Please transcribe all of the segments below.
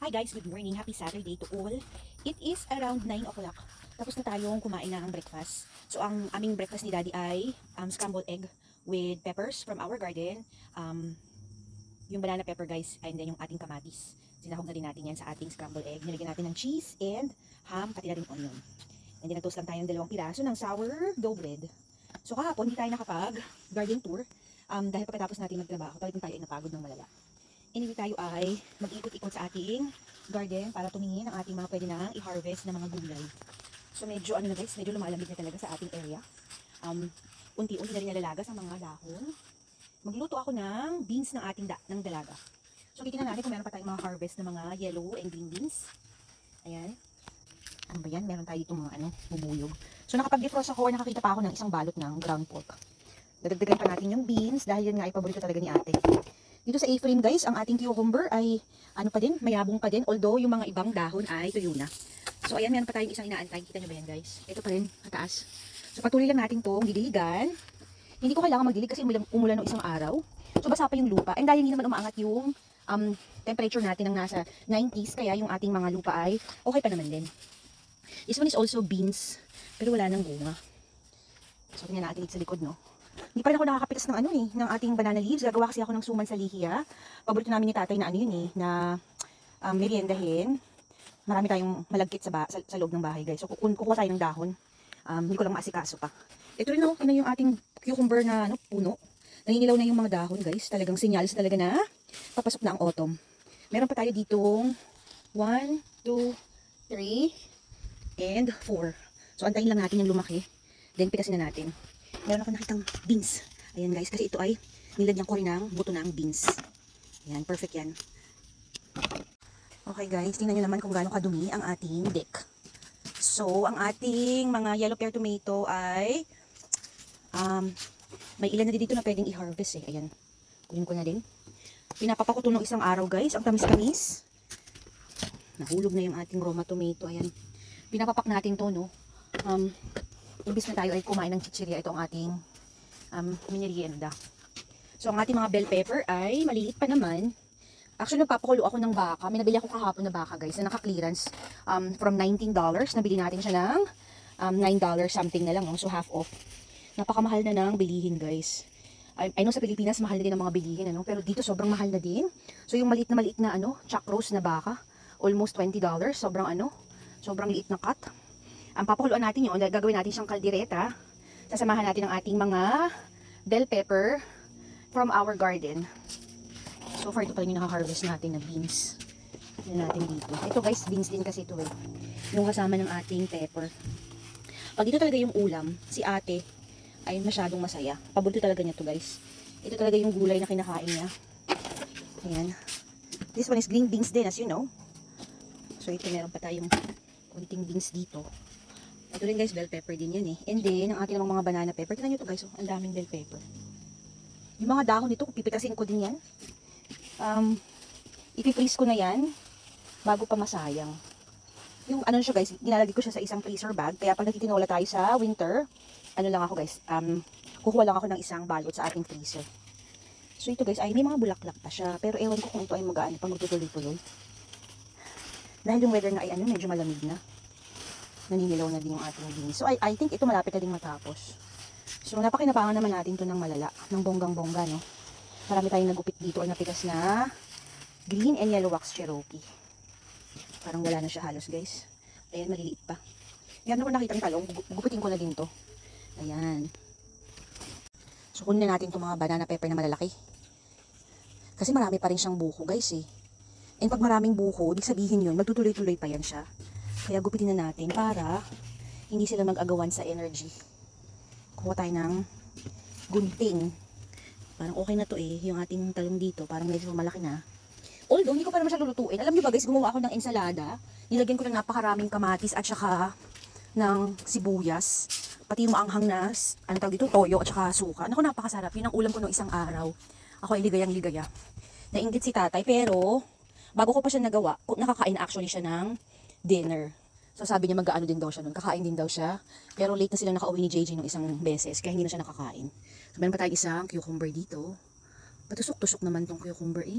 Hi guys, good morning. Happy Saturday to all. It is around 9 o'clock. Tapos na tayong kumain ng breakfast. So ang aming breakfast ni Daddy ay scrambled egg with peppers from our garden. Yung banana pepper guys, and then yung ating kamatis. Sinahog na din natin yan sa ating scrambled egg. Nilagyan natin ng cheese and ham, pati na rin onion. And then nag-toast lang tayo ng 2 piraso ng sourdough bread. So kahapon, hindi tayo nakapag garden tour. Dahil pagkatapos natin magtrabaho, talagang tayo ay napagod ng malala. Anyway, tayo ay mag-ikot-ikot sa ating garden para tumingin ang ating mga pwede nang i-harvest na mga gulay. So medyo ano na guys, medyo lumalamig na talaga sa ating area. Unti-unti na rin nalalagas ang mga dahon. Magluto ako ng beans ng ating ng dalaga. So titingnan natin kung meron pa tayong mga harvest na mga yellow and green beans. Ayan. Ano ba yan? Meron tayo dito mga bubuyog. So nakapag-defrost ako or nakakita pa ako ng isang balot ng ground pork. Dadagdagan pa natin yung beans dahil yun nga ay paborito talaga ni ate. Dito sa A-frame guys, ang ating cucumber ay pa din, mayabong pa din. Although yung mga ibang dahon ay tuyo na. So ayan, meron pa tayong isang inaantay. Kita nyo ba yan guys? Ito pa rin, mataas. So patuloy lang natin itong didiligan. Hindi ko kailangan magdilig kasi umulan ng isang araw. So basa pa yung lupa. And dahil hindi naman umaangat yung temperature natin ng nasa 90s, kaya yung ating mga lupa ay okay pa naman din. This one is also beans, pero wala nang bunga. So tingnan natin dito sa likod, no? Hindi pa rin ako nakakapitas ng ng ating banana leaves. Gagawa kasi ako ng suman sa lihiya. Paborito namin ni tatay na na meriendahin. Marami tayong malagkit sa loob ng bahay guys. So kukuha tayo ng dahon. Hindi ko lang maasikaso pa. Ito rin yung ating cucumber na puno. Naninilaw na yung mga dahon guys. Talagang senyales talaga na papasok na ang autumn. Meron pa tayo ditong 1, 2, 3, and 4. So antayin lang natin yung lumaki. Then pitasin na natin. Meron ako nakitang beans. Ayan guys, kasi ito ay nilagyan ko rin ng buto ng beans. Ayan, perfect yan. Okay guys, tingnan nyo naman kung gaano kadumi ang ating deck. So, ang ating mga yellow pear tomato ay may ilan na dito na pwedeng i-harvest eh. Ayan, kunin ko na din. Pinapapa ko ito ng isang araw guys, ang tamis-tamis. Nahulog na yung ating Roma tomato. Ayan, pinapapak natin to, no. Imbis na tayo ay kumain ng chichirya, ito ang ating minerienda. So, ang ating mga bell pepper ay maliliit pa naman. Actually, nagpapakulo ako ng baka. May nabili ako kahapon na baka, guys, na naka-clearance from $19. Nabili natin siya ng $9 something na lang. So, half off. Napakamahal na ng bilihin, guys. I know sa Pilipinas, mahal na din ang mga bilihin, pero dito sobrang mahal na din. So, yung maliit na chuck roast na baka, almost $20. Sobrang liit na cut. Ang papakuluan natin yun, gagawin natin siyang kaldereta. Sasamahan natin ang ating mga bell pepper from our garden. So far, ito pa rin yung naka-harvest natin na beans. Tignan natin dito. Ito guys, beans din kasi ito eh. Yung kasama ng ating pepper. Pag ito talaga yung ulam, si ate ay masyadong masaya. Paborito talaga niya to guys. Ito talaga yung gulay na kinakain niya. Ayan. This one is green beans din as you know. So ito meron pa tayong konting beans dito. Ito rin guys, bell pepper din yan eh. And then, ang ating mga banana pepper. Tignan nyo ito guys, ang daming bell pepper. Yung mga dahon nito, pipitasin ko din yan. Ipi-freeze ko na yan bago pa masayang. Yung siya guys, ginalagay ko siya sa isang freezer bag. Kaya pag nagtitinola tayo sa winter, lang ako guys, kukuha lang ako ng isang balot sa ating freezer. So ito guys, ay may mga bulaklak pa siya. Pero ewan ko kung ito ay magaan pag magtutuloy-tuloy. Dahil yung weather na ay medyo malamig na. Naninilaw na din yung ating beans. So I think ito malapit na din matapos. So napakinabangan naman natin to ng malala, ng bonggang-bongga, no. Marami tayong nagupit dito o napitas na green and yellow wax Cherokee. Parang wala na siya halos, guys. Ayan, maliliit pa. Meron ako nakita ng talong, gupitin ko na din to. Ayan. So kunin na natin itong mga banana pepper na malalaki. Kasi marami pa rin siyang buko, guys eh. And pag maraming buko, di sabihin yun, magtutuloy-tuloy pa yan siya. Kaya gupitin na natin para hindi sila mag-agawan sa energy. Kuha tayo ng gunting. Parang okay na to eh. Yung ating talong dito, parang medyo malaki na. Although, hindi ko pa naman siya lulutuin. Alam niyo ba guys, gumawa ako ng ensalada. Nilagyan ko ng napakaraming kamatis at saka ng sibuyas. Pati yung maanghang na, tawag dito, toyo at saka suka. Naku, napakasarap. Yun ang ulam ko nung isang araw. Ako ay ligayang-ligaya. Nainggit si tatay, pero bago ko pa siya nagawa, nakakain actually siya ng dinner. So sabi niya mag-aano din daw siya nun, kakain din daw siya. Pero late na sila nakauwi ni JJ nung isang beses, kaya hindi na siya nakakain. So meron pa tayong isang cucumber dito. Patusok-tusok naman tong cucumber eh.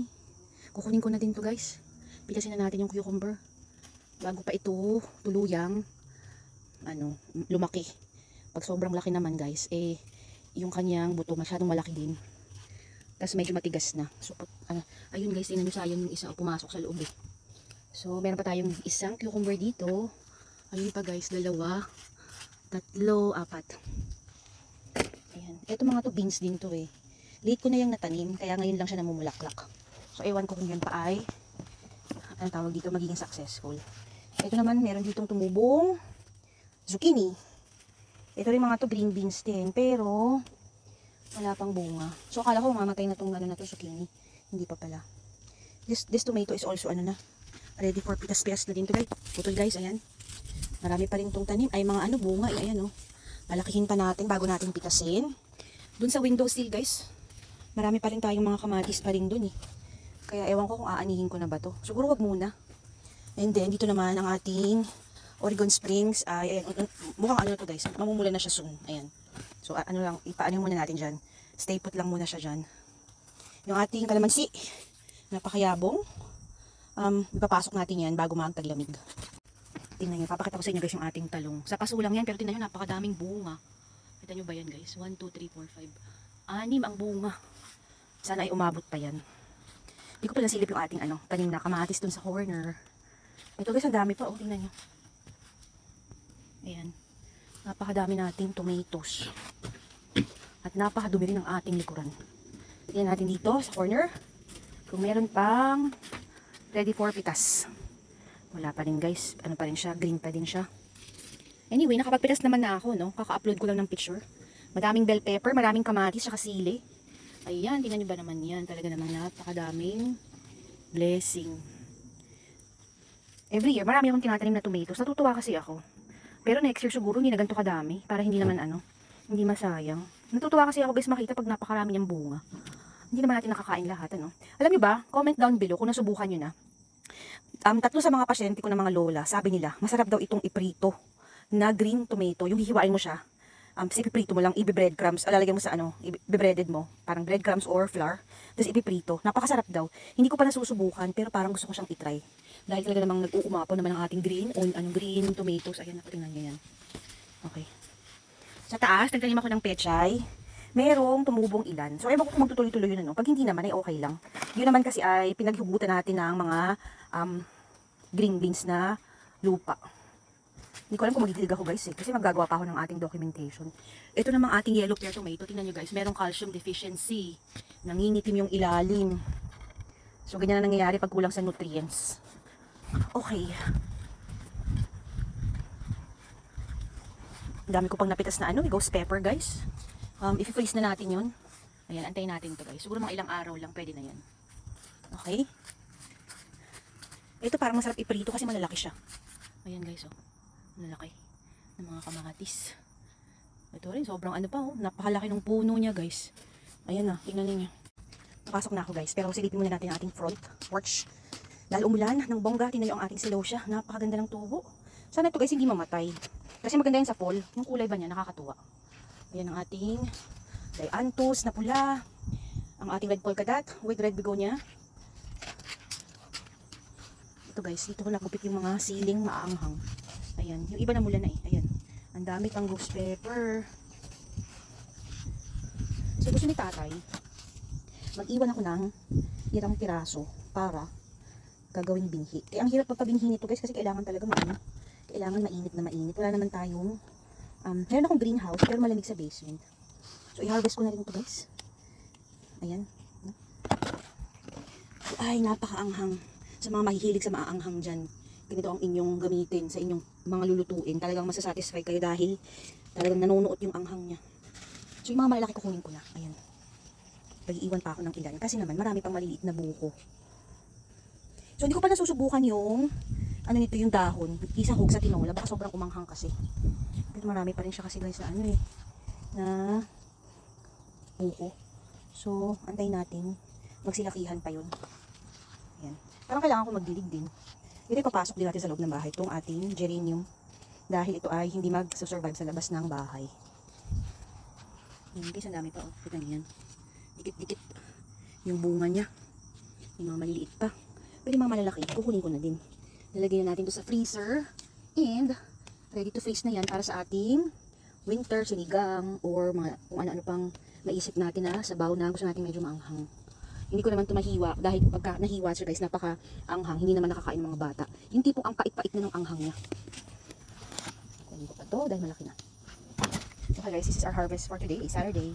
Kukunin ko na din to guys. Pitasin na natin yung cucumber bago pa ito tuluyang lumaki. Pag sobrang laki naman guys, yung kanyang buto masyadong malaki din. Tapos medyo matigas na. So, ayun guys, tingnan nyo, sayang yung isa pumasok sa loob eh. So, meron pa tayong isang cucumber dito. Ayun pa guys, 2, 3, 4. Ayan. Ito mga to beans din to eh. Late ko na yung natanim, kaya ngayon lang siya namumulaklak. So, ewan ko kung yan pa ay, anong tawag dito, magiging successful. Ito naman, meron ditong tumubong zucchini. Ito rin mga to green beans din, pero wala pang bunga. So, akala ko mamatay na itong zucchini. Hindi pa pala. This tomato is also ready for pitas-pitas na din to guys. Putol guys, ayan. Marami pa rin itong tanim. Ay, mga bunga. Ayan, oh. Palakihin pa natin bago natin pitasin. Dun sa window sill, guys. Marami pa rin tayong mga kamatis pa rin dun, eh. Kaya, ewan ko kung aanihin ko na ba to. Siguro wag muna. And then, dito naman ang ating Oregon Springs. Ayan, mukhang to, guys. Mamumula na siya soon. Ayan. So, ipaanin muna natin dyan. Stay put lang muna siya dyan. Yung ating kalamansi. Napakayabong. Ipapasok natin yan bago magtaglamig. Tingnan nyo, papakita ko sa inyo guys yung ating talong. Sa paso lang yan, pero tingnan nyo, napakadaming bunga. Kita nyo ba yan guys? 1, 2, 3, 4, 5. 6 ang bunga. Sana ay umabot pa yan. Hindi ko pala silip yung ating tanim na kamatis dun sa corner. Ito guys, ang dami pa. Oh, tingnan nyo. Ayan. Napakadami nating tomatoes. At napakadumi rin ang ating likuran. Tingnan natin dito sa corner. Kung meron pang ready for pitas. Wala pa rin guys. Ano pa rin siya? Green pa din siya. Anyway, nakapagpitas naman na ako, no? Kaka-upload ko lang ng picture. Madaming bell pepper, maraming kamatis, saka sili. Ayan, tingnan nyo ba naman yan? Talaga naman napakadaming blessing. Every year, marami akong tinatanim na tomatoes. Natutuwa kasi ako. Pero next year siguro, hindi na ganito kadami. Para hindi naman hindi masayang. Natutuwa kasi ako guys makita pag napakarami niyang bunga. Hindi naman natin nakakain lahat, Alam nyo ba? Comment down below kung nasubukan nyo na. 3 sa mga pasyente ko ng mga lola, sabi nila, masarap daw itong iprito na green tomato. Yung hihiwain mo siya, ipiprito mo lang, breadcrumbs, lalagyan mo sa i-breaded mo, parang breadcrumbs or flour, tapos ipiprito. Napakasarap daw. Hindi ko pa nasusubukan, pero parang gusto ko siyang itry. Dahil talaga namang nag-uumapaw naman ang ating green tomatoes. Ayan, tingnan nyo yan. Okay. Sa taas, nagtanim ako ng pechay. Merong tumubong ilan. So, ewan ko kung magtutuloy-tuloy yun, Pag hindi naman, ay okay lang. Yun naman kasi ay pinaghugutan natin ng mga green beans na lupa. Hindi ko alam kung magdidilig ako guys kasi magagawa pa ako ng ating documentation. Ito namang ating yellow pear tomato. Tingnan nyo guys, merong calcium deficiency. Nangingitim yung ilalim. So, ganyan na nangyayari pag kulang sa nutrients. Okay. Dami ko pang napitas na ghost pepper guys. I-freeze na natin yun. Ayan, antayin natin to guys. Siguro mga ilang araw lang, pwede na yan. Okay. Ito parang masarap iprito kasi malalaki siya. Ayan guys, malalaki. Ng mga kamatis. Ito rin, sobrang napakalaki ng puno niya guys. Ayan tingnan niyo. Napasok na ako guys, pero silipin muna natin ang ating front porch. Dahil umulan ng bongga, tingnan niyo ang ating silosia. Napakaganda ng tubo. Sana ito guys hindi mamatay. Kasi maganda yan sa fall. Yung kulay ba niya, nakakatuwa. Ayan ang ating dianthus na pula. Ang ating red polka dot with red begonia. Ito guys, dito ko nakupit yung mga siling maaanghang. Ayan, yung iba na mula na Ayan, ang dami pang ghost pepper. So gusto ni tatay, mag-iwan ako ng irang piraso para gagawing binhi. Ang hirap pagpabinhi nito guys kasi kailangan talaga kailangan mainit na mainit. Wala naman tayong meron akong greenhouse pero malamig sa basement. So i-harvest ko na rin ito guys. Ayan. Ay, napakaanghang. Sa mga mahihilig sa maaanghang dyan, ganito ang inyong gamitin sa inyong mga lulutuin. Talagang masasatisfy kayo dahil talagang nanonood yung anghang niya. So yung mga malalaki kukunin ko na. Ayan. Pag-iwan pa ako ng ilan. Kasi naman marami pang maliliit na buko. So hindi ko pa nasusubukan yung nito yung dahon. Isang hug sa tinola. Baka sobrang umanghang kasi. Pero marami pa rin siya kasi guys na na buko. So antayin natin. Magsilakihan pa yun. Ayan. Parang kailangan ko magdilig din. Ito ipapasok din natin sa loob ng bahay. Itong ating geranium. Dahil ito ay hindi mag-survive sa labas ng bahay. Ayan guys, ang dami pa. Kita niyan. Dikit-dikit yung bunga niya. Yung mga maliliit pa. Pero yung mga malalaki, kukunin ko na din. Lalagyan na natin to sa freezer. And, ready to face na yan para sa ating winter sinigang or mga, kung ano-ano pang maisip natin na sabaw na gusto natin medyo maanghang. Hindi ko naman ito mahiwa dahil pagka nahiwa siya guys, napaka-anghang. Hindi naman nakakain ng mga bata. Yung tipong ang pait-pait na ng anghang niya. Kunin ko pa to dahil malaki na. Okay guys, this is our harvest for today, Saturday.